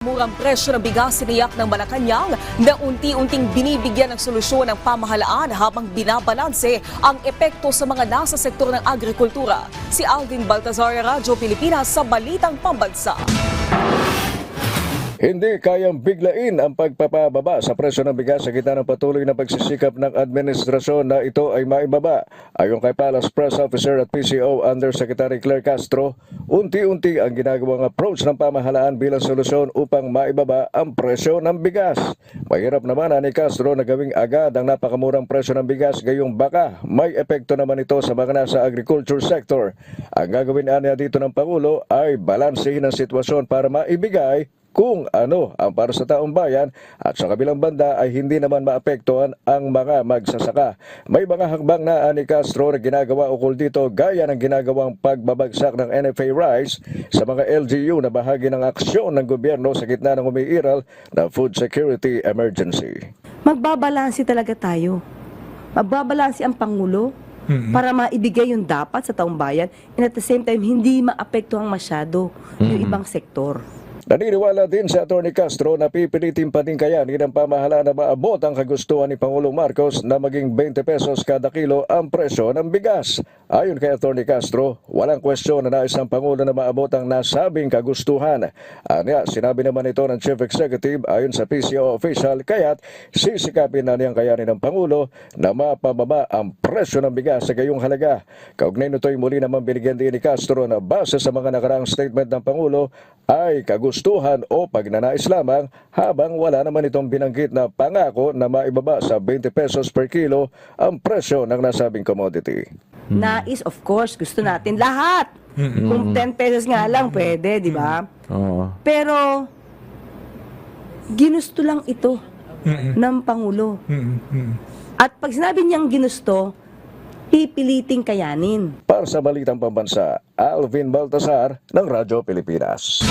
Murang presyo ng bigas siniyak ng Malacanang na unti-unting binibigyan ng solusyon ng pamahalaan habang binabalanse ang epekto sa mga nasa sektor ng agrikultura. Si Alvin Baltazar, Radyo Pilipinas sa Balitang Pambansa. Hindi kayang biglain ang pagpapababa sa presyo ng bigas sa gitna ng patuloy na pagsisikap ng administrasyon na ito ay maibaba. Ayon kay Palace Press Officer at PCO Undersecretary Claire Castro, unti-unti ang ginagawang approach ng pamahalaan bilang solusyon upang maibaba ang presyo ng bigas. Mahirap naman ni Castro na gawing agad ang napakamurang presyo ng bigas gayong baka may epekto naman ito sa mga nasa agriculture sector. Ang gagawin niya dito ng Pangulo ay balansehin ang sitwasyon para maibigay kung ano ang para sa taong bayan at sa kabilang banda ay hindi naman maapektuhan ang mga magsasaka. May mga hakbang na ni Castro na ginagawa ukol dito gaya ng ginagawang pagbabagsak ng NFA rice sa mga LGU na bahagi ng aksyon ng gobyerno sa gitna ng umiiral na food security emergency. Magbabalanse talaga tayo. Magbabalanse ang Pangulo para maibigay yung dapat sa taong bayan and at the same time hindi maapektuhan masyado yung ibang sektor. Naniniwala din si Atty. Castro na pipilitin pa din kayanin ng pamahalaan na maabot ang kagustuhan ni Pangulong Marcos na maging 20 pesos kada kilo ang presyo ng bigas. Ayon kay Atty. Castro, walang kwestiyon na nais ng Pangulo na maabot ang nasabing kagustuhan. Sinabi naman ito ng Chief Executive ayon sa PCO official, kaya't sisikapin na niyang kayanin ng Pangulo na mapababa ang presyo ng bigas sa gayong halaga. Kaugnay nito'y muli naman binigyan din ni Castro na base sa mga nakaraang statement ng Pangulo ay kagustuhan o pagnanais lamang habang wala naman itong binanggit na pangako na maibaba sa 20 pesos per kilo ang presyo ng nasabing commodity. Nais, of course, gusto natin lahat. Kung 10 pesos nga lang, pwede, di ba? Pero, ginusto lang ito ng Pangulo. At pag sinabi niyang ginusto, pipiliting kayanin. Para sa Balitang Pambansa, Alvin Baltazar ng Radyo Pilipinas.